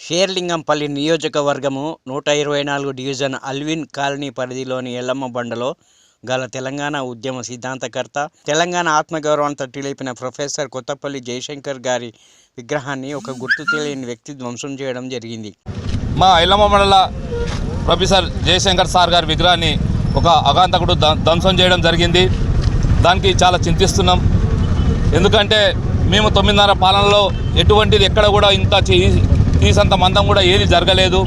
Serilingampally నియోజకవర్గము 124 division Alvin colony పరిధిలోని ఎల్లమ్మ బండలో గల తెలంగాణ ఉద్యమ సిద్ధాంతకర్త, తెలంగాణ ఆత్మగౌరవాన్ని తెలిపిన ప్రొఫెసర్ కొత్తపల్లి జయశంకర్ గారి విగ్రహాన్ని ఒక గుర్తు తెలియని వ్యక్తి ధ్వంసం చేయడం జరిగింది. మా ఎల్లమ్మ బండల ప్రొఫెసర్ జయశంకర్ సార్ గారి విగ్రహాన్ని ఒక అగాంతకుడు ధ్వంసం చేయడం జరిగింది. దానికి చాలా చింతిస్తున్నాం. ఎందుకంటే మేము 9.5 పాలనలో ఎటువంటిది ఎక్కడ కూడా ఇంత తీసంత మందం కూడా ఏది జరగలేదు.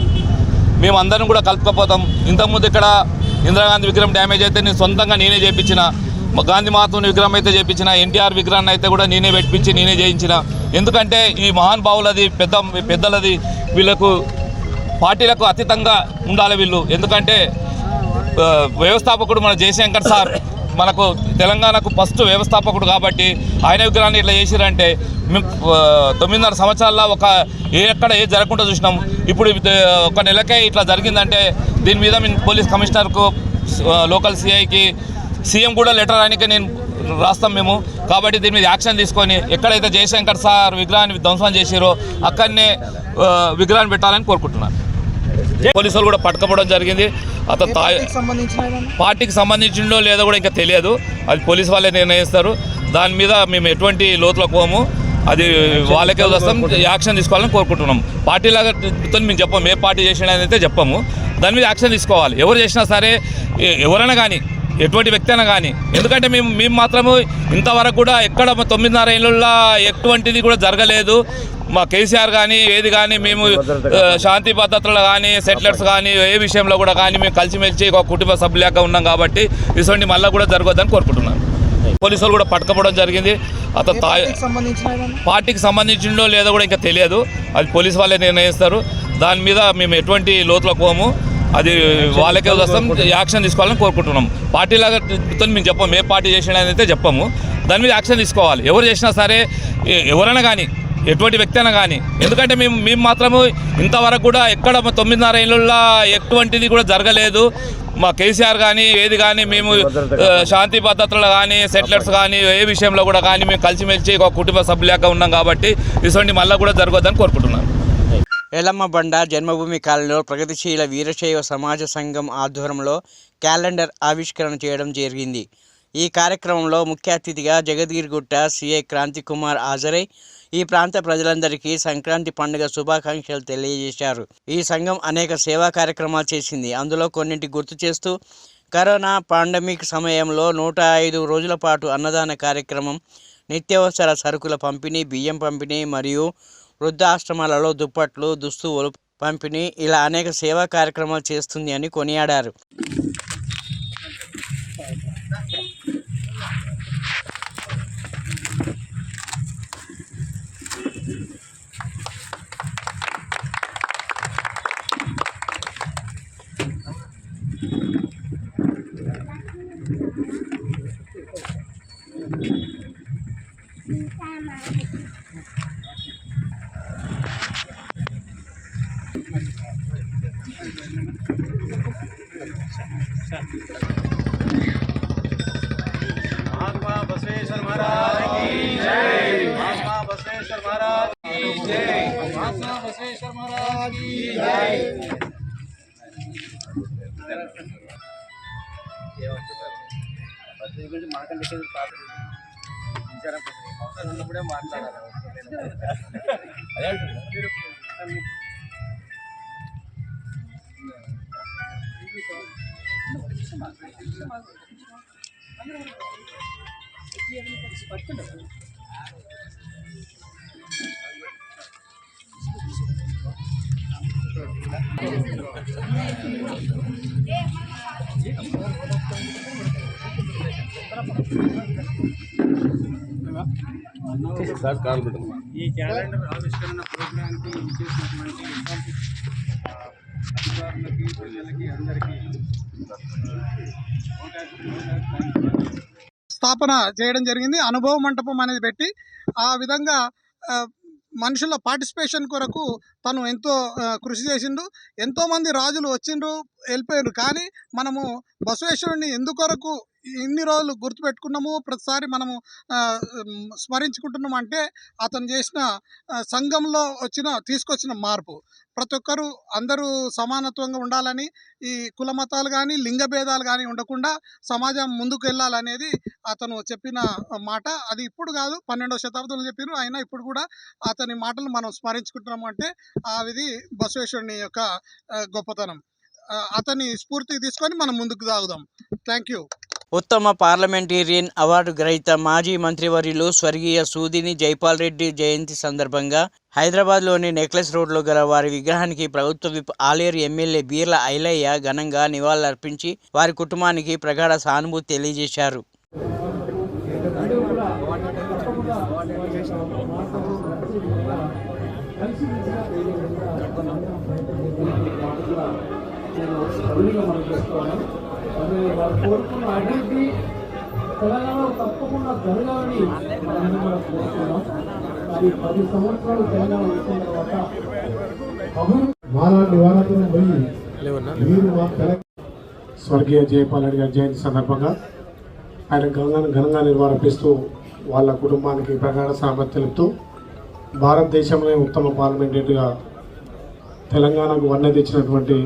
మేము అందరం కూడా కలుపుకపోతాం. ఇంతకుముందు ఇక్కడ ఇందిరాగాంధీ విగ్రహం డ్యామేజ్ అయితే నేను సొంతంగా నేనే చేయించిన, గాంధీ మహాత్ముని విగ్రహం అయితే చేయించిన, ఎన్టీఆర్ విగ్రహాన్ని అయితే కూడా నేనే పెట్టించి నేనే చేయించిన. ఎందుకంటే ఈ మహానుభావులది పెద్దలది వీళ్ళకు పార్టీలకు అతీతంగా ఉండాలి వీళ్ళు. ఎందుకంటే వ్యవస్థాపకుడు మన జయశంకర్ సార్ మనకు తెలంగాణకు ఫస్ట్ వ్యవస్థాపకుడు కాబట్టి ఆయన విగ్రహాన్ని ఇట్లా చేసిరంటే మేము 9.5 సంవత్సరాల్లో ఎక్కడ ఏది జరగకుండా చూసినాం. ఇప్పుడు ఒక నెలకే ఇట్లా జరిగిందంటే దీని మీద మేము పోలీస్ కమిషనర్కు, లోకల్ సిఐకి, సీఎం కూడా లెటర్ ఆయనకి నేను రాస్తాం మేము. కాబట్టి దీని మీద యాక్షన్ తీసుకొని ఎక్కడైతే జయశంకర్ సార్ విగ్రహాన్ని ధ్వంసం చేసిరో అక్కడనే విగ్రహాన్ని పెట్టాలని కోరుకుంటున్నాను. పోలీసులు కూడా పట్టుకపోవడం జరిగింది. అతను పార్టీకి సంబంధించిందో లేదో కూడా ఇంకా తెలియదు, అది పోలీసు వాళ్ళే నిర్ణయిస్తారు. దాని మీద మేము ఎటువంటి లోతులకు పోము, అది వాళ్ళకే వస్తాం. యాక్షన్ తీసుకోవాలని కోరుకుంటున్నాం. పార్టీలాగా మేము చెప్పాము, ఏ పార్టీ చేసినా అయితే చెప్పాము. దాని మీద యాక్షన్ తీసుకోవాలి. ఎవరు చేసినా సరే, ఎవరైనా కానీ, ఎటువంటి వ్యక్తి అయినా కానీ. ఎందుకంటే మేము మాత్రము ఇంతవరకు కూడా ఎక్కడ 9.5 ఏళ్ళలో ఎటువంటిది కూడా జరగలేదు. మా కేసీఆర్ కానీ ఏది కానీ మేము శాంతి భద్రతలు కానీ, సెటిలర్స్ కానీ, ఏ విషయంలో కూడా కానీ మేము కలిసిమెలిసి ఒక కుటుంబ సభ్యులాగా ఉన్నాం. కాబట్టి ఇటువంటి మళ్ళీ కూడా జరగొద్దని కోరుకుంటున్నాను. పోలీసులు కూడా పట్టుకపోవడం జరిగింది. అతను పార్టీకి సంబంధించిందో లేదో కూడా ఇంకా తెలియదు, అది పోలీసు వాళ్ళే నిర్ణయిస్తారు. దాని మీద మేము ఎటువంటి లోతులకు పోము, అది వాళ్ళకే వస్తాం. యాక్షన్ తీసుకోవాలని కోరుకుంటున్నాం. పార్టీలాగా మేము చెప్పాము, ఏ పార్టీ చేసినా అయితే చెప్పాము. దాని మీద యాక్షన్ తీసుకోవాలి. ఎవరు చేసినా సరే, ఎవరైనా కానీ, ఎటువంటి వ్యక్తి అయినా కానీ. ఎందుకంటే మేము మాత్రము ఇంతవరకు కూడా ఎక్కడ 9.5 ఏళ్ళలో ఎటువంటిది కూడా జరగలేదు. మా కేసీఆర్ కానీ ఏది కానీ మేము శాంతి భద్రతలు కానీ, సెటిలర్స్ కానీ, ఏ విషయంలో కూడా కానీ మేము కలిసిమెలిసి ఒక కుటుంబ సభ్యులాగా ఉన్నాం. కాబట్టి ఇటువంటి మళ్ళీ కూడా జరగొద్దని కోరుకుంటున్నాను. ఎల్లమ్మ బండ జన్మభూమి కాలనీలో ప్రగతిశీల వీరశైవ సమాజ సంఘం ఆధ్వర్యంలో క్యాలెండర్ ఆవిష్కరణ చేయడం జరిగింది. ఈ కార్యక్రమంలో ముఖ్య అతిథిగా జగద్గిరిగుట్ట సిఐ క్రాంతి కుమార్ హాజరై ఈ ప్రాంత ప్రజలందరికీ సంక్రాంతి పండుగ శుభాకాంక్షలు తెలియజేశారు. ఈ సంఘం అనేక సేవా కార్యక్రమాలు చేసింది. అందులో కొన్నింటి గుర్తు చేస్తూ కరోనా పాండమిక్ సమయంలో 105 రోజుల పాటు అన్నదాన కార్యక్రమం, నిత్యావసర సరుకుల పంపిణీ, బియ్యం పంపిణీ మరియు వృద్ధాశ్రమాలలో దుప్పట్లు, దుస్తువులు పంపిణీ, ఇలా అనేక సేవా కార్యక్రమాలు చేస్తుంది అని కొనియాడారు. महात्मा बसवेश्वर महाराज की जय। महात्मा बसवेश्वर महाराज की जय। महात्मा बसवेश्वर महाराज की जय। ఈ క్యాలెండర్ ఆవిష్కరణ ప్రోగ్రాంకి ఇచ్చేసినటువంటి అధికారులకి, ప్రజలకి, అందరికీ స్థాపన చేయడం జరిగింది. అనుభవ మంటపం అనేది పెట్టి ఆ విధంగా మనుషుల పార్టిసిపేషన్ కొరకు తను ఎంతో కృషి చేసిండు. ఎంతోమంది రాజులు వచ్చిండ్రు, వెళ్ళిపోయారు. కానీ మనము బసవేశ్వరుని ఎందుకొరకు ఇన్ని రోజులు గుర్తుపెట్టుకున్నాము, ప్రతిసారి మనము స్మరించుకుంటున్నాము అంటే అతను చేసిన సంఘంలో తీసుకొచ్చిన మార్పు. ప్రతి ఒక్కరూ అందరూ సమానత్వంగా ఉండాలని, ఈ కుల మతాలు కానీ లింగ భేదాలు కానీ ఉండకుండా సమాజం ముందుకు వెళ్ళాలనేది అతను చెప్పిన మాట. అది ఇప్పుడు కాదు, 12వ శతాబ్దంలో చెప్పారు. అయినా ఇప్పుడు కూడా అతని మాటలు మనం స్మరించుకుంటున్నాము అంటే అది బసవేశ్వరుని యొక్క గొప్పతనం. అతని స్ఫూర్తి తీసుకొని మనం ముందుకు సాగుదాం. Thank you. ఉత్తమ పార్లమెంటేరియన్ అవార్డు గ్రహీత మాజీ మంత్రివర్యులు స్వర్గీయ సూదిని జైపాల్ రెడ్డి జయంతి సందర్భంగా హైదరాబాద్లోని నెక్లెస్ రోడ్లో గల వారి విగ్రహానికి ప్రభుత్వ విప్ ఆలేరు ఎమ్మెల్యే బీర్ల ఐలయ్య ఘనంగా నివాళులర్పించి వారి కుటుంబానికి ప్రగాఢ సానుభూతి తెలియజేశారు. వారు కోరుకున్న అభివృద్ధి తెలంగాణలో తప్పకుండా జరగాలని మనం కూడా కోరుకున్నాం. అది 10 సంవత్సరాలు తెలంగాణ వచ్చిన తర్వాత మాలా నివారణం పోయి వీరు మా స్వర్గీయ జైపాల్ రెడ్డి గారి జయంతి సందర్భంగా ఆయన ఘనంగా నిర్వహిస్తూ వాళ్ళ కుటుంబానికి ప్రగాఢ సామర్థ్యం తెలుపుతూ భారతదేశంలో ఉత్తమ పార్లమెంటరీగా తెలంగాణకు వన్నె తెచ్చినటువంటి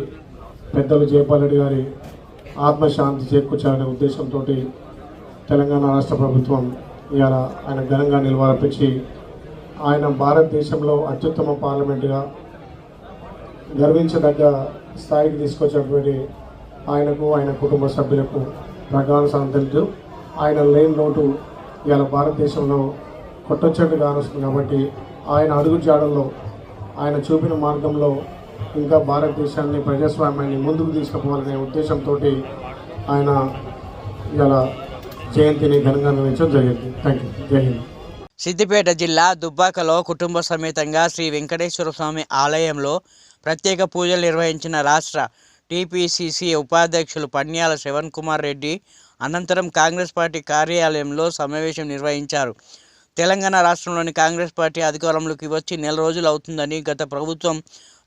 పెద్దలు జైపాల్ రెడ్డి గారి ఆత్మశాంతి చేకూర్చాలనే ఉద్దేశంతో తెలంగాణ రాష్ట్ర ప్రభుత్వం ఇవాళ ఆయన ఘనంగా నిలవరపించి ఆయన భారతదేశంలో అత్యుత్తమ పార్లమెంటుగా గర్వించదగ్గ స్థాయికి తీసుకొచ్చినటువంటి ఆయనకు ఆయన కుటుంబ సభ్యులకు ప్రగాఢ సాంతలు. ఆయన లేని లోటు ఇవాళ భారతదేశంలో కొట్టొచ్చట్టు కానొస్తుంది. కాబట్టి ఆయన అడుగు జాడల్లో ఆయన చూపిన మార్గంలో ఇంకా భారతదేశాన్ని ప్రజాస్వామ్యాన్ని ముందుకు తీసుకుపోవాలనే ఉద్దేశంతో ఆయన ఇలా జయంతిని ఘనంగా నిర్వహించడం జరిగింది. Thank you. జై హింద్. సిద్దిపేట జిల్లా దుబ్బాకలో కుటుంబ సమేతంగా శ్రీ వెంకటేశ్వర స్వామి ఆలయంలో ప్రత్యేక పూజలు నిర్వహించిన రాష్ట్ర టీపీసీసీ ఉపాధ్యక్షులు పన్యాల శ్రవణ్ కుమార్ రెడ్డి అనంతరం కాంగ్రెస్ పార్టీ కార్యాలయంలో సమావేశం నిర్వహించారు. తెలంగాణ రాష్ట్రంలోని కాంగ్రెస్ పార్టీ అధికారంలోకి వచ్చి నెల రోజులు అవుతుందని, గత ప్రభుత్వం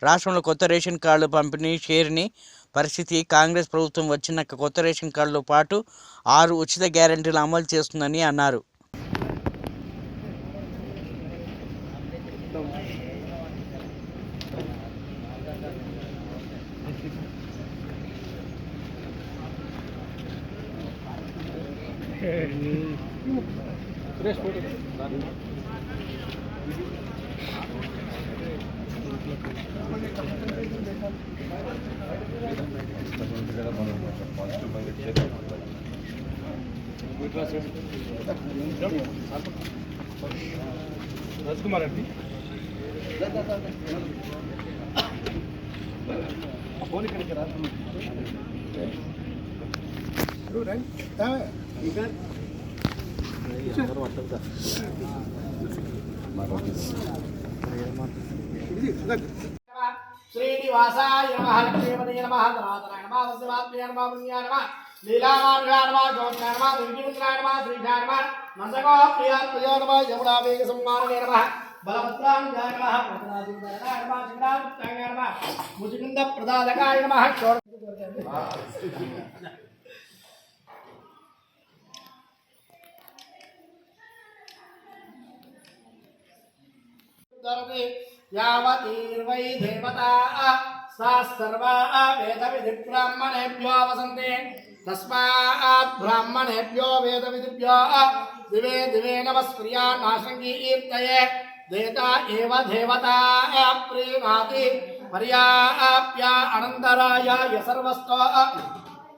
రాష్ట్రంలో కొత్త రేషన్ కార్డులు పంపిణీ చేయని పరిస్థితి, కాంగ్రెస్ ప్రభుత్వం వచ్చినాక కొత్త రేషన్ కార్డులతో పాటు 6 ఉచిత గ్యారెంటీలు అమలు చేస్తుందని అన్నారు. రాజ్కుమార్ రెడ్డి ఫోన్ ఇక్కడికి శ్రీనివాసాయ నమః లక్ష్మీపతయే నమః ధనాధనాయ నమః శివాత్మయ నమః పుణ్యాయ నమః లీలామానుషాయ నమః జ్యోతిషాయ నమః దుర్గిమిత్రాయ నమః శ్రీషాయ నమః నందగోప్రియాత్మజో నమః యమునావేగ సంమాననే నమః బలభద్రాంగాయ నమః ప్రదాదింగాయ నమః శ్రీరామపుత్రాయ నమః ముజుకుంద ప్రదాదకాయ నమః यावतीर्वै देवता सा सर्वा वेदविधि ब्राह्मणेभ्यो वसन्ते तस्मात् ब्राह्मणेभ्यो वेदविधिभ्यो दिवे दिवे नमस्क्रिया नाशङ्कीर्तये देता एव देवता प्रीणाति पर्याप्या अनन्तराय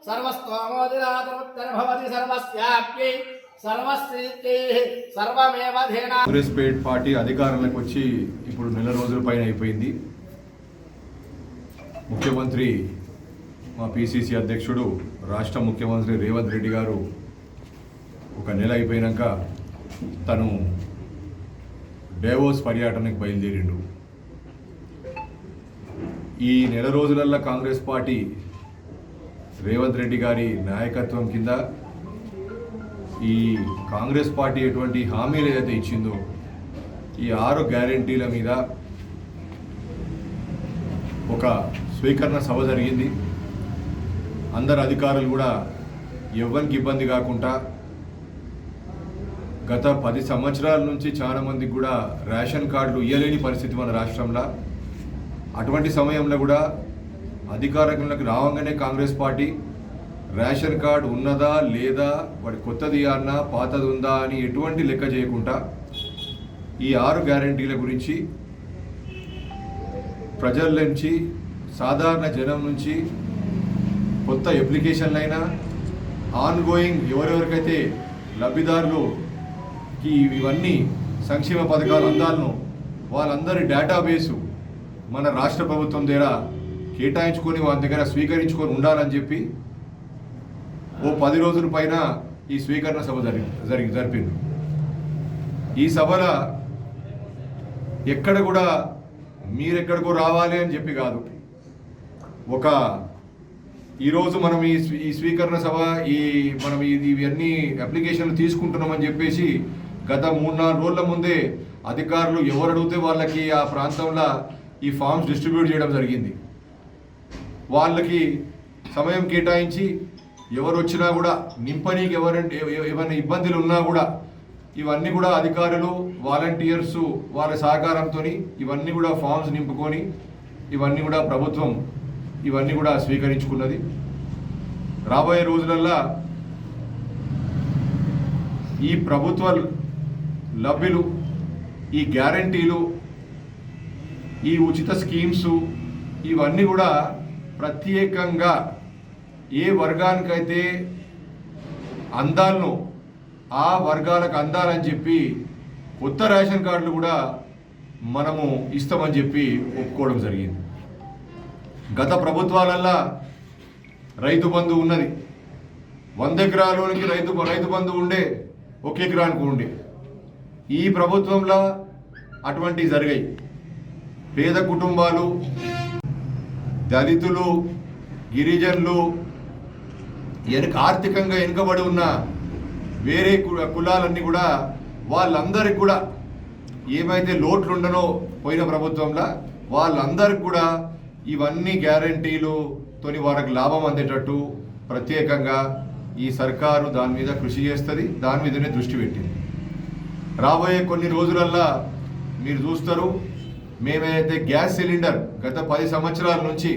सर्वस्तोमोदिरातरुत्तरभवति सर्वस्याप्यै కాంగ్రెస్ పార్టీ అధికారంలోకి వచ్చి ఇప్పుడు నెల రోజుల పైన అయిపోయింది. ముఖ్యమంత్రి మా పిసిసి అధ్యక్షుడు రాష్ట్ర ముఖ్యమంత్రి రేవంత్ రెడ్డి గారు ఒక నెల అయిపోయినాక తను డేవోస్ పర్యటనకు బయలుదేరిండు. ఈ నెల రోజులల్లో కాంగ్రెస్ పార్టీ రేవంత్ రెడ్డి గారి నాయకత్వం కింద ఈ కాంగ్రెస్ పార్టీ ఎటువంటి హామీలు ఏదైతే ఇచ్చిందో ఈ 6 గ్యారెంటీల మీద ఒక స్వీకరణ సభ జరిగింది. అందరు అధికారులు కూడా ఎవరికి ఇబ్బంది కాకుండా గత 10 సంవత్సరాల నుంచి చాలా మందికి కూడా రేషన్ కార్డులు ఇవ్వలేని పరిస్థితి మన రాష్ట్రంలో. అటువంటి సమయంలో కూడా అధికారంలోకి రావంగానే కాంగ్రెస్ పార్టీ రేషన్ కార్డు ఉన్నదా లేదా, వాడి కొత్తది అన్నా పాతది ఉందా అని ఎటువంటి లెక్క చేయకుండా ఈ 6 గ్యారెంటీల గురించి ప్రజల నుంచి, సాధారణ జనం నుంచి కొత్త అప్లికేషన్లైనా ఆన్గోయింగ్ ఎవరెవరికైతే లబ్ధిదారులుకి ఇవన్నీ సంక్షేమ పథకాలు అందాలను వాళ్ళందరి డేటాబేసు మన రాష్ట్ర ప్రభుత్వం దగ్గర కేటాయించుకొని వాళ్ళ దగ్గర స్వీకరించుకొని ఉండాలని చెప్పి ఓ 10 రోజుల పైన ఈ స్వీకరణ సభ జరిపింది. ఈ సభలో ఎక్కడ కూడా మీరెక్కడికో రావాలి అని చెప్పి కాదు, ఈరోజు మనం ఈ స్వీకరణ సభ మనం ఇవన్నీ అప్లికేషన్లు తీసుకుంటున్నామని చెప్పేసి గత 3-4 రోజుల ముందే అధికారులు ఎవరు అడిగితే వాళ్ళకి ఆ ప్రాంతంలో ఈ ఫామ్స్ డిస్ట్రిబ్యూట్ చేయడం జరిగింది. వాళ్ళకి సమయం కేటాయించి ఎవరు వచ్చినా కూడా నింపనీకి ఏమైనా ఇబ్బందులు ఉన్నా కూడా ఇవన్నీ కూడా అధికారులు, వాలంటీర్స్ వాళ్ళ సహకారంతో ఇవన్నీ కూడా ఫామ్స్ నింపుకొని ఇవన్నీ కూడా ప్రభుత్వం ఇవన్నీ కూడా స్వీకరించుకున్నది. రాబోయే రోజులల్లో ఈ ప్రభుత్వ లబ్ధులు, ఈ గ్యారంటీలు, ఈ ఉచిత స్కీమ్స్ ఇవన్నీ కూడా ప్రత్యేకంగా ఏ వర్గానికైతే అందాలను ఆ వర్గాలకు అందాలని చెప్పి కొత్త రేషన్ కార్డులు కూడా మనము ఇస్తామని చెప్పి ఒప్పుకోవడం జరిగింది. గత ప్రభుత్వాలల్లో రైతు బంధు ఉన్నది, 100 ఎకరాలోనికి రైతు బంధు ఉండే, 1 ఎకరానికి ఉండే. ఈ ప్రభుత్వంలో అటువంటివి జరిగాయి. పేద కుటుంబాలు, దళితులు, గిరిజనులు, ఆర్థికంగా వెనుకబడి ఉన్న వేరే కులాలన్నీ కూడా వాళ్ళందరికి కూడా ఏమైతే లోట్లు ఉండనో పోయిన ప్రభుత్వంలో వాళ్ళందరికి కూడా ఇవన్నీ గ్యారంటీలుతోని వారికి లాభం అందేటట్టు ప్రత్యేకంగా ఈ సర్కారు దాని మీద కృషి చేస్తుంది, దాని మీదనే దృష్టి పెట్టింది. రాబోయే కొన్ని రోజులల్లో మీరు చూస్తారు, మేమైతే గ్యాస్ సిలిండర్ గత 10 సంవత్సరాల నుంచి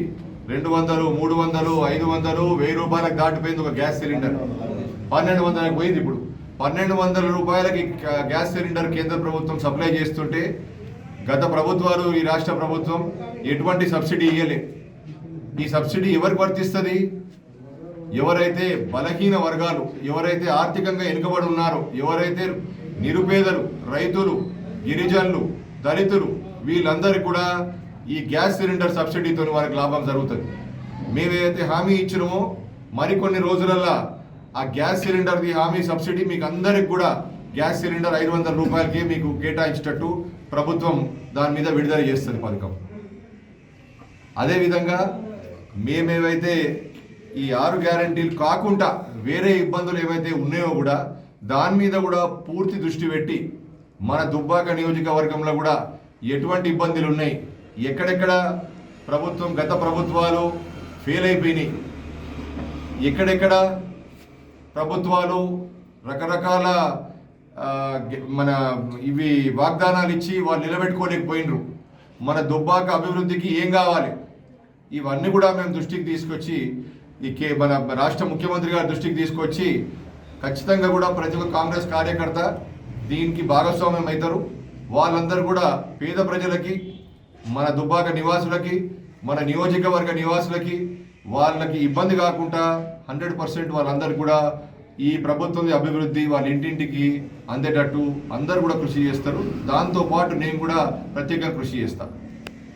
200, 300, 500, 1000 రూపాయలకు దాటిపోయింది ఒక గ్యాస్ సిలిండర్. 1200కి పోయింది. ఇప్పుడు 1200 రూపాయలకి గ్యాస్ సిలిండర్ కేంద్ర ప్రభుత్వం సప్లై చేస్తుంటే గత ప్రభుత్వాలు, ఈ రాష్ట్ర ప్రభుత్వం ఎటువంటి సబ్సిడీ ఇవ్వలే. ఈ సబ్సిడీ ఎవరికి వర్తిస్తుంది? ఎవరైతే బలహీన వర్గాలు, ఎవరైతే ఆర్థికంగా వెనుకబడి ఉన్నారో, ఎవరైతే నిరుపేదలు, రైతులు, గిరిజనులు, దళితులు, వీళ్ళందరికీ కూడా ఈ గ్యాస్ సిలిండర్ సబ్సిడీతో వారికి లాభం జరుగుతుంది. మేమేదైతే హామీ ఇచ్చినామో మరికొన్ని రోజులల్లో ఆ గ్యాస్ సిలిండర్ది హామీ సబ్సిడీ మీకు అందరికి కూడా గ్యాస్ సిలిండర్ 500 రూపాయలకే మీకు కేటాయించేటట్టు ప్రభుత్వం దాని మీద విడుదల చేస్తుంది పథకం. అదేవిధంగా మేమేవైతే ఈ 6 గ్యారంటీలు కాకుండా వేరే ఇబ్బందులు ఏవైతే ఉన్నాయో కూడా దాని మీద కూడా పూర్తి దృష్టి పెట్టి మన దుబ్బాక నియోజకవర్గంలో కూడా ఎటువంటి ఇబ్బందులు ఉన్నాయి, ఎక్కడెక్కడ ప్రభుత్వం, గత ప్రభుత్వాలు ఫెయిల్ అయిపోయినాయి, ఎక్కడెక్కడ ప్రభుత్వాలు రకరకాల మన ఇవి వాగ్దానాలు ఇచ్చి వాళ్ళు నిలబెట్టుకోలేకపోయినరు, మన దుబ్బాక అభివృద్ధికి ఏం కావాలి, ఇవన్నీ కూడా మేము దృష్టికి తీసుకొచ్చి మన రాష్ట్ర ముఖ్యమంత్రి గారి దృష్టికి తీసుకొచ్చి ఖచ్చితంగా కూడా ప్రతి ఒక్క కాంగ్రెస్ కార్యకర్త దీనికి భాగస్వామ్యం అవుతారు. వాళ్ళందరూ కూడా పేద ప్రజలకి, మన దుబ్బాక నివాసులకి, మన నియోజకవర్గ నివాసులకి వాళ్ళకి ఇబ్బంది కాకుండా 100% వాళ్ళందరూ కూడా ఈ ప్రభుత్వం అభివృద్ధి వాళ్ళ ఇంటింటికి అందేటట్టు అందరూ కూడా కృషి చేస్తారు. దాంతోపాటు నేను కూడా ప్రత్యేకంగా కృషి చేస్తాను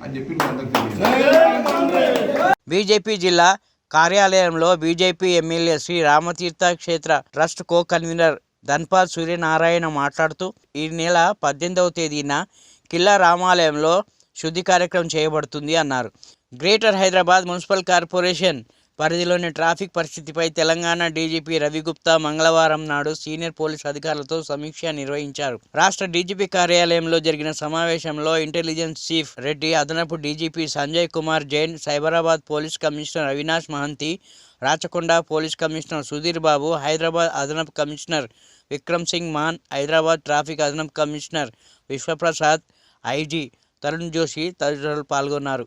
అని చెప్పి మీ అందరికీ తెలియజేస్తాను. బీజేపీ జిల్లా కార్యాలయంలో బీజేపీ ఎమ్మెల్యే శ్రీ రామతీర్థ క్షేత్ర trust co convener Dhanpal Suryanarayana మాట్లాడుతూ ఈ నెల 18వ తేదీన కిల్లా రామాలయంలో శుద్ధి కార్యక్రమం చేయబడుతుంది అన్నారు. గ్రేటర్ హైదరాబాద్ మున్సిపల్ కార్పొరేషన్ పరిధిలోని ట్రాఫిక్ పరిస్థితిపై తెలంగాణ డీజీపీ రవిగుప్తా మంగళవారం నాడు సీనియర్ పోలీస్ అధికారులతో సమీక్ష నిర్వహించారు. రాష్ట్ర డీజీపీ కార్యాలయంలో జరిగిన సమావేశంలో ఇంటెలిజెన్స్ చీఫ్ రెడ్డి, అదనపు DGP Sanjay Kumar Jain, Cyberabad police commissioner Avinash Mohanty, Rachakonda police commissioner Sudheer Babu, Hyderabad అదనపు కమిషనర్ విక్రమ్ సింగ్ మాన్, హైదరాబాద్ ట్రాఫిక్ అదనపు కమిషనర్ విశ్వప్రసాద్, ఐజీ తరుణ్ జోషి తదితరులు పాల్గొన్నారు.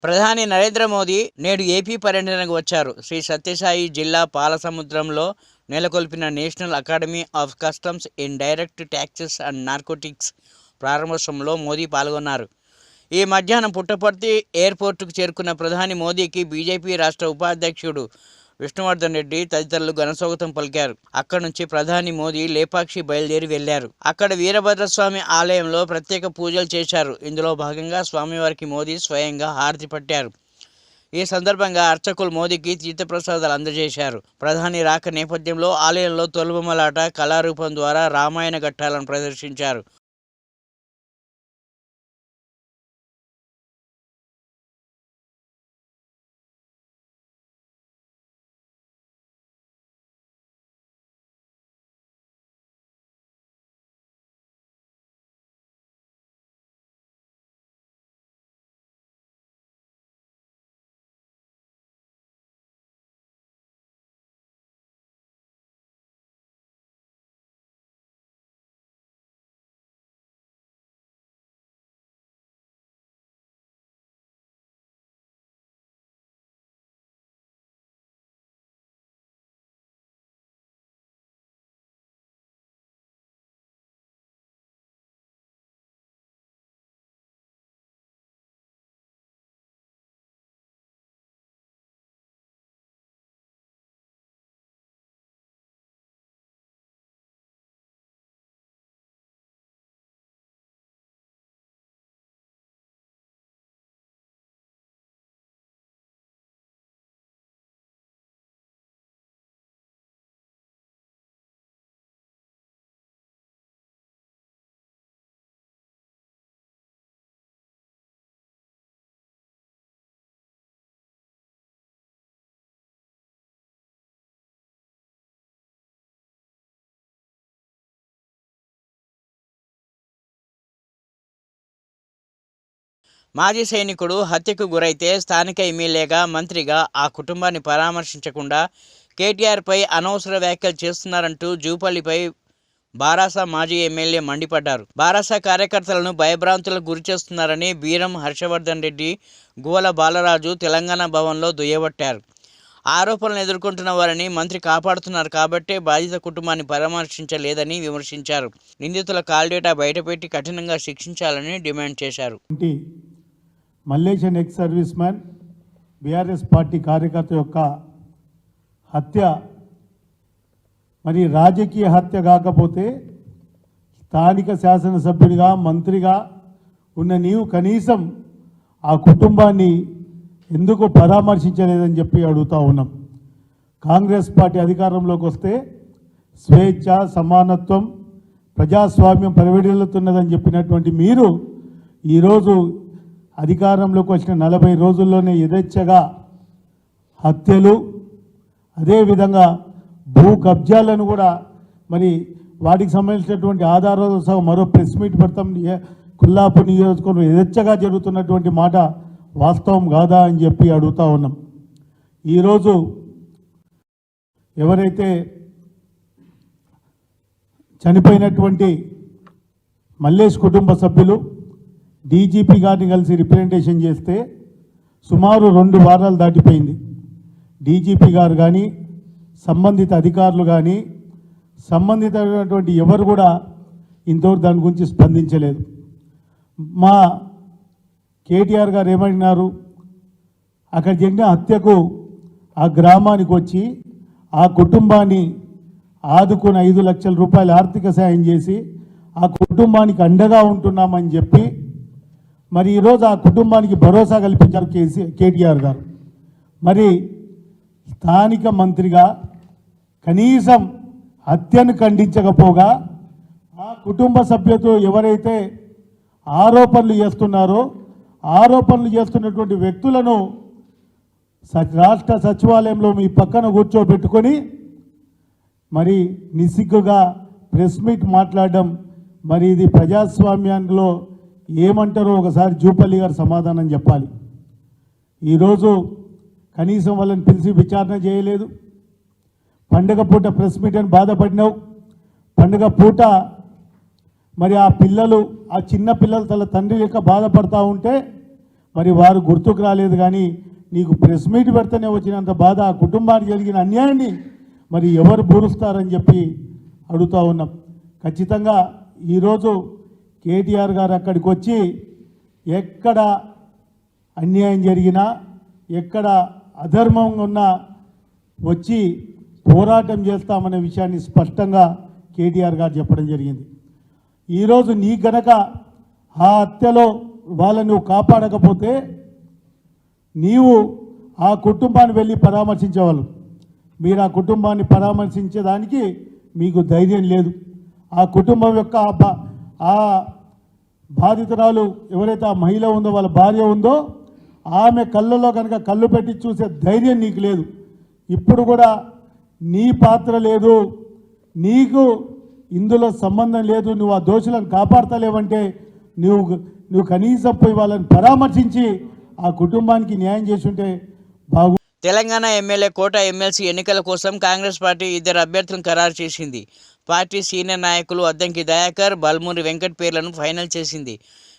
ప్రధాని నరేంద్ర మోదీ నేడు ఏపీ పర్యటనకు వచ్చారు. శ్రీ సత్యసాయి జిల్లా పాలసముద్రంలో నెలకొల్పిన National Academy of Customs Indirect Taxes and Narcotics ప్రారంభోత్సవంలో మోదీ పాల్గొన్నారు. ఈ మధ్యాహ్నం పుట్టపర్తి ఎయిర్పోర్టుకు చేరుకున్న ప్రధాని మోదీకి బీజేపీ రాష్ట్ర ఉపాధ్యక్షుడు విష్ణువర్ధన్ రెడ్డి తదితరులు ఘనస్వాగతం పలికారు. అక్కడి నుంచి ప్రధాని మోదీ లేపాక్షి బయలుదేరి వెళ్లారు. అక్కడ వీరభద్రస్వామి ఆలయంలో ప్రత్యేక పూజలు చేశారు. ఇందులో భాగంగా స్వామివారికి మోదీ స్వయంగా హారతి పట్టారు. ఈ సందర్భంగా అర్చకులు మోదీకి తీర్థప్రసాదాలు అందజేశారు. ప్రధాని రాక నేపథ్యంలో ఆలయంలో తొలుబొమ్మలాట కళారూపం ద్వారా రామాయణ ఘట్టాలను ప్రదర్శించారు. మాజీ సైనికుడు హత్యకు గురైతే స్థానిక ఎమ్మెల్యేగా, మంత్రిగా ఆ కుటుంబాన్ని పరామర్శించకుండా కేటీఆర్పై అనవసర వ్యాఖ్యలు చేస్తున్నారంటూ జూపల్లిపై బారాస మాజీ ఎమ్మెల్యే మండిపడ్డారు. బారాస కార్యకర్తలను భయభ్రాంతులకు గురిచేస్తున్నారని బీరం హర్షవర్ధన్ రెడ్డి, గువల బాలరాజు తెలంగాణ భవన్లో దుయ్యబట్టారు. ఆరోపణలు ఎదుర్కొంటున్న వారిని మంత్రి కాపాడుతున్నారు కాబట్టే బాధిత కుటుంబాన్ని పరామర్శించలేదని విమర్శించారు. నిందితుల కాల్ డేటా బయటపెట్టి కఠినంగా శిక్షించాలని డిమాండ్ చేశారు. Malleshan ex serviceman BRS party కార్యకర్త యొక్క హత్య మరి రాజకీయ హత్య కాకపోతే స్థానిక శాసనసభ్యుడిగా, మంత్రిగా ఉన్న నీవు కనీసం ఆ కుటుంబాన్ని ఎందుకు పరామర్శించలేదని చెప్పి అడుగుతూ ఉన్నాం. కాంగ్రెస్ పార్టీ అధికారంలోకి వస్తే స్వేచ్ఛ, సమానత్వం, ప్రజాస్వామ్యం పరివిడిల్లుతున్నదని చెప్పినటువంటి మీరు ఈరోజు అధికారంలోకి వచ్చిన 40 రోజుల్లోనే యథేచ్ఛగా హత్యలు, అదేవిధంగా భూ కబ్జాలను కూడా మరి వాటికి సంబంధించినటువంటి ఆధారాలతో సహా మరో ప్రెస్ మీట్ పెడతాం. కుల్లాపూర్ నియోజకవర్గంలో యథేచ్ఛగా జరుగుతున్నటువంటి మాట వాస్తవం కాదా అని చెప్పి అడుగుతూ ఉన్నాం. ఈరోజు ఎవరైతే చనిపోయినటువంటి మల్లేష్ కుటుంబ సభ్యులు డీజీపీ గారిని కలిసి రిప్రజెంటేషన్ చేస్తే సుమారు 2 వారాలు దాటిపోయింది. డీజీపీ గారు కానీ, సంబంధిత అధికారులు కానీ, సంబంధితమైనటువంటి ఎవరు కూడా ఇంతవరకు దాని గురించి స్పందించలేదు. మా కేటీఆర్ గారు ఏమన్నారు, అక్కడ జరిగిన హత్యకు ఆ గ్రామానికి వచ్చి ఆ కుటుంబాన్ని ఆదుకుని 5 లక్షల రూపాయల ఆర్థిక సాయం చేసి ఆ కుటుంబానికి అండగా ఉంటున్నామని చెప్పి మరి ఈరోజు ఆ కుటుంబానికి భరోసా కల్పించారు కేటీఆర్ గారు. మరి స్థానిక మంత్రిగా కనీసం హత్యను ఖండించకపోగా ఆ కుటుంబ సభ్యులతో ఎవరైతే ఆరోపణలు చేస్తున్నారో ఆరోపణలు చేస్తున్నటువంటి వ్యక్తులను రాష్ట్ర సచివాలయంలో మీ పక్కన కూర్చోబెట్టుకొని మరి నిస్సిగ్గుగా ప్రెస్ మీట్ మాట్లాడడం, మరి ఇది ప్రజాస్వామ్యంలో ఏమంటారో ఒకసారి జూపల్లి గారు సమాధానం చెప్పాలి. ఈరోజు కనీసం వాళ్ళని పిలిచి విచారణ చేయలేదు. పండగ పూట ప్రెస్ మీట్ అని బాధపడినావు. పండగ పూట మరి ఆ పిల్లలు, ఆ చిన్న పిల్లలు తన తండ్రి యొక్క బాధపడతా ఉంటే మరి వారు గుర్తుకు రాలేదు. కానీ నీకు ప్రెస్ మీట్ పెడితేనే వచ్చినంత బాధ, ఆ కుటుంబానికి జరిగిన అన్యాయాన్ని మరి ఎవరు పూరుస్తారని చెప్పి అడుగుతూ ఉన్నాం. ఖచ్చితంగా ఈరోజు కేటీఆర్ గారు అక్కడికి వచ్చి ఎక్కడ అన్యాయం జరిగినా, ఎక్కడ అధర్మంగా ఉన్నా వచ్చి పోరాటం చేస్తామనే విషయాన్ని స్పష్టంగా కేటీఆర్ గారు చెప్పడం జరిగింది. ఈరోజు నీ గనక ఆ హత్యలో వాళ్ళని నువ్వు కాపాడకపోతే నీవు ఆ కుటుంబాన్ని వెళ్ళి పరామర్శించేవాళ్ళు. మీరు ఆ కుటుంబాన్ని పరామర్శించేదానికి మీకు ధైర్యం లేదు. ఆ కుటుంబం యొక్క ఆ బాధితురాలు ఎవరైతే ఆ మహిళ ఉందో, వాళ్ళ భార్య ఉందో, ఆమె కళ్ళలో కనుక కళ్ళు పెట్టి చూసే ధైర్యం నీకు లేదు. ఇప్పుడు కూడా నీ పాత్ర లేదు, నీకు ఇందులో సంబంధం లేదు, నువ్వు ఆ దోషులను కాపాడతలేవంటే నువ్వు కనీసం పోయి వాళ్ళని పరామర్శించి ఆ కుటుంబానికి న్యాయం చేసుంటే బాగు. తెలంగాణ ఎమ్మెల్యే కోట ఎమ్మెల్సీ ఎన్నికల కోసం కాంగ్రెస్ పార్టీ 2 అభ్యర్థులను ఖరారు చేసింది. పార్టీ సీనియర్ నాయకులు అద్దంకి దయాకర్, బల్మూరి వెంకట్ పేర్లను ఫైనల్ చేసింది.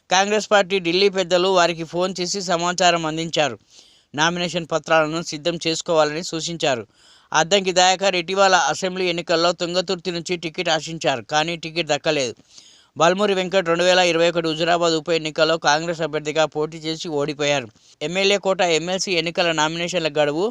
కాంగ్రెస్ పార్టీ ఢిల్లీ పెద్దలు వారికి ఫోన్ చేసి సమాచారం అందించారు. నామినేషన్ పత్రాలను సిద్ధం చేసుకోవాలని సూచించారు. అద్దంకి దయాకర్ ఇటీవల అసెంబ్లీ ఎన్నికల్లో తుంగతుర్తి నుంచి టికెట్ ఆశించారు, కానీ టికెట్ దక్కలేదు. బల్మూరి వెంకట్ 2021 హుజురాబాద్ ఉప ఎన్నికల్లో కాంగ్రెస్ అభ్యర్థిగా పోటీ చేసి ఓడిపోయారు. ఎమ్మెల్యే కోట ఎమ్మెల్సీ ఎన్నికల నామినేషన్ల గడువు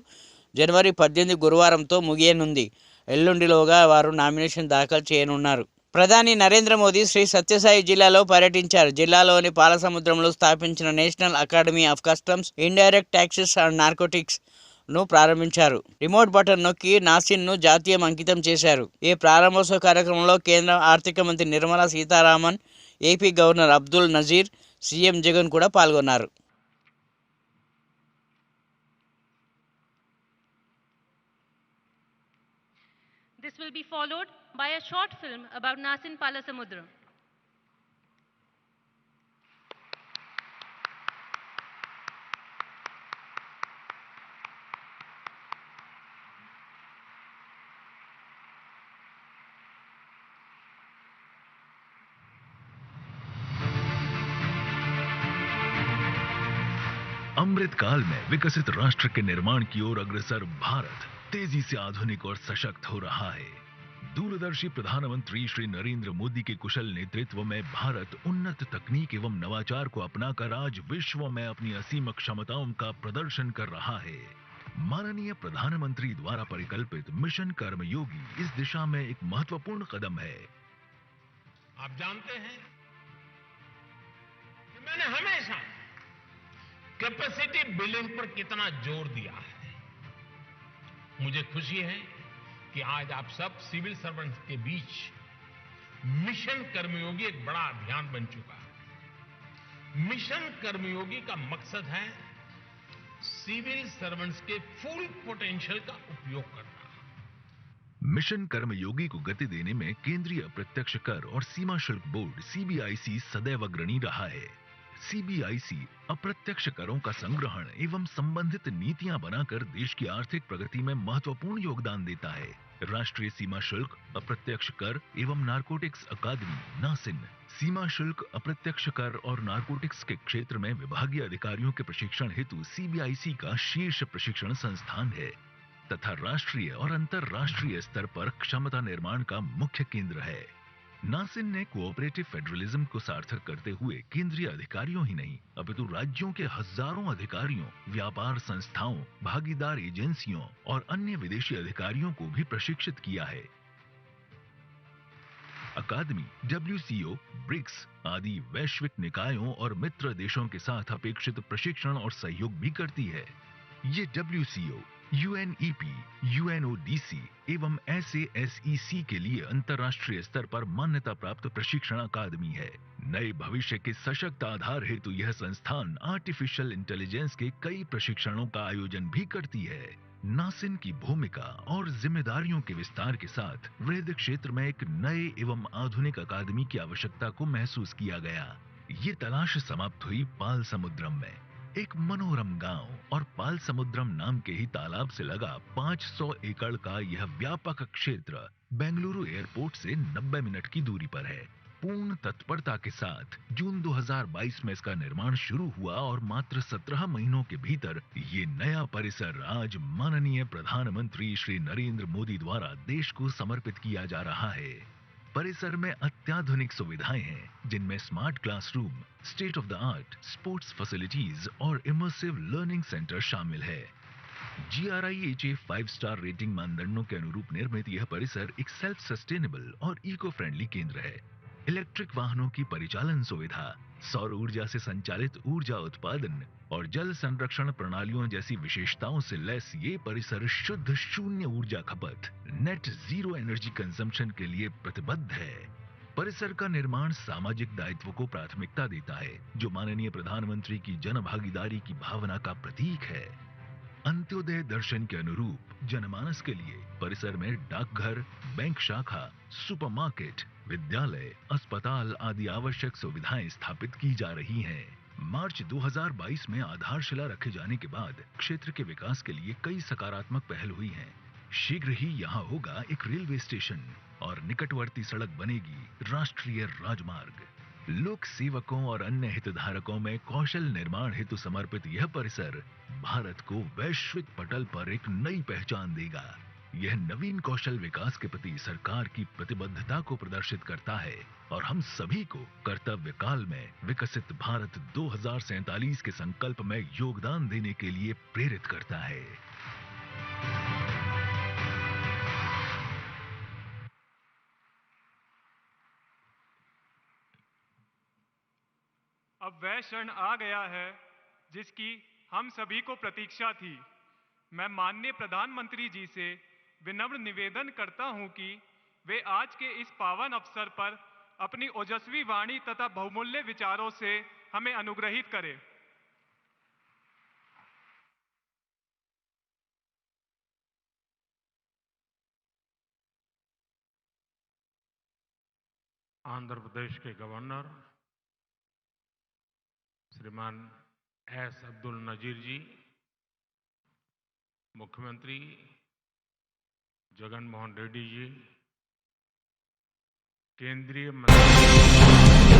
జనవరి 18 గురువారంతో ముగియనుంది. ఎల్లుండిలోగా వారు నామినేషన్ దాఖలు చేయనున్నారు. ప్రధాని నరేంద్ర మోదీ శ్రీ సత్యసాయి జిల్లాలో పర్యటించారు. జిల్లాలోని పాలసముద్రంలో స్థాపించిన national Academy of customs, indirect taxes and narcotics ను ప్రారంభించారు. రిమోట్ బటన్ నొక్కి నాసిన్ ను జాతీయం అంకితం చేశారు. ఈ ప్రారంభోత్సవ కార్యక్రమంలో కేంద్ర ఆర్థిక మంత్రి Nirmala Sitharaman, AP governor Abdul Nazeer, CM Jagan కూడా పాల్గొన్నారు. This will be followed by a short film about Nasin Palasamudram. अमृत काल में विकसित राष्ट्र के निर्माण की ओर अग्रसर भारत तेजी से आधुनिक और सशक्त हो रहा है। दूरदर्शी प्रधानमंत्री श्री नरेंद्र मोदी के कुशल नेतृत्व में भारत उन्नत तकनीक एवं नवाचार को अपनाकर आज विश्व में अपनी असीम क्षमताओं का प्रदर्शन कर रहा है। माननीय प्रधानमंत्री द्वारा परिकल्पित मिशन कर्मयोगी इस दिशा में एक महत्वपूर्ण कदम है। आप जानते हैं कि मैंने हमेशा कैपेसिटी बिल्डिंग पर कितना जोर दिया है। मुझे खुशी है कि आज आप सब सिविल सर्वेंट्स के बीच मिशन कर्मयोगी एक बड़ा अभियान बन चुका है। मिशन कर्मयोगी का मकसद है सिविल सर्वेंट्स के फुल पोटेंशियल का उपयोग करना। मिशन कर्मयोगी को गति देने में केंद्रीय अप्रत्यक्ष कर और सीमा शुल्क बोर्ड सीबीआईसी सदैव अग्रणी रहा है। सीबीआईसी अप्रत्यक्ष करों का संग्रहण एवं संबंधित नीतियां बनाकर देश की आर्थिक प्रगति में महत्वपूर्ण योगदान देता है। राष्ट्रीय सीमा शुल्क, अप्रत्यक्ष कर एवं नारकोटिक्स अकादमी नासिन सीमा शुल्क, अप्रत्यक्ष कर और नारकोटिक्स के क्षेत्र में विभागीय अधिकारियों के प्रशिक्षण हेतु सीबीआईसी का शीर्ष प्रशिक्षण संस्थान है तथा राष्ट्रीय और अंतर्राष्ट्रीय स्तर पर क्षमता निर्माण का मुख्य केंद्र है। नासिन ने कोऑपरेटिव फेडरलिज्म को सार्थक करते हुए केंद्रीय अधिकारियों ही नहीं अपितु राज्यों के हजारों अधिकारियों, व्यापार संस्थाओं, भागीदार एजेंसियों और अन्य विदेशी अधिकारियों को भी प्रशिक्षित किया है। अकादमी WCO, ब्रिक्स आदि वैश्विक निकायों और मित्र देशों के साथ अपेक्षित प्रशिक्षण और सहयोग भी करती है। ये WCO, UNEP, UNODC एवं SASEC के लिए अंतर्राष्ट्रीय स्तर पर मान्यता प्राप्त प्रशिक्षण अकादमी है। नए भविष्य के सशक्त आधार हेतु यह संस्थान आर्टिफिशियल इंटेलिजेंस के कई प्रशिक्षणों का आयोजन भी करती है। नासिन की भूमिका और जिम्मेदारियों के विस्तार के साथ वृहद क्षेत्र में एक नए एवं आधुनिक अकादमी की आवश्यकता को महसूस किया गया। ये तलाश समाप्त हुई पाल समुद्रम में। एक मनोरम गांव और पाल समुद्रम नाम के ही तालाब से लगा 500 एकड़ का यह व्यापक क्षेत्र बेंगलुरु एयरपोर्ट से 90 मिनट की दूरी पर है। पूर्ण तत्परता के साथ जून 2022 में इसका निर्माण शुरू हुआ और मात्र 17 महीनों के भीतर ये नया परिसर आज माननीय प्रधानमंत्री श्री नरेंद्र मोदी द्वारा देश को समर्पित किया जा रहा है। परिसर में अत्याधुनिक सुविधाएं हैं, जिनमें smart classroom, state of the art sports facilities और इमर्सिव लर्निंग सेंटर शामिल है। GRIHA 5 स्टार रेटिंग मानदंडों के अनुरूप निर्मित यह परिसर एक सेल्फ सस्टेनेबल और इको फ्रेंडली केंद्र है। इलेक्ट्रिक वाहनों की परिचालन सुविधा, सौर ऊर्जा से संचालित ऊर्जा उत्पादन और जल संरक्षण प्रणालियों जैसी विशेषताओं से लैस ये परिसर शुद्ध शून्य ऊर्जा खपत नेट जीरो एनर्जी कंजम्पशन के लिए प्रतिबद्ध है। परिसर का निर्माण सामाजिक दायित्व को प्राथमिकता देता है, जो माननीय प्रधानमंत्री की जन भागीदारी की भावना का प्रतीक है। अंत्योदय दर्शन के अनुरूप जनमानस के लिए परिसर में डाकघर, बैंक शाखा, सुपरमार्केट, विद्यालय, अस्पताल आदि आवश्यक सुविधाएं स्थापित की जा रही हैं। मार्च 2022 में आधारशिला रखे जाने के बाद क्षेत्र के विकास के लिए कई सकारात्मक पहल हुई हैं। शीघ्र ही यहाँ होगा एक रेलवे स्टेशन और निकटवर्ती सड़क बनेगी राष्ट्रीय राजमार्ग। लोक सेवकों और अन्य हितधारकों में कौशल निर्माण हेतु समर्पित यह परिसर भारत को वैश्विक पटल पर एक नई पहचान देगा। यह नवीन कौशल विकास के प्रति सरकार की प्रतिबद्धता को प्रदर्शित करता है और हम सभी को कर्तव्य काल में विकसित भारत 2047 के संकल्प में योगदान देने के लिए प्रेरित करता है। अब वह क्षण आ गया है जिसकी हम सभी को प्रतीक्षा थी। मैं माननीय प्रधानमंत्री जी से विनम्र निवेदन करता हूं कि वे आज के इस पावन अवसर पर अपनी ओजस्वी वाणी तथा बहुमूल्य विचारों से हमें अनुग्रहित करें। आंध्र प्रदेश के गवर्नर श्रीमान S. अब्दुल नजीर जी, मुख्यमंत्री जगन मोहन रेड्डी जी, केंद्रीय मंत्री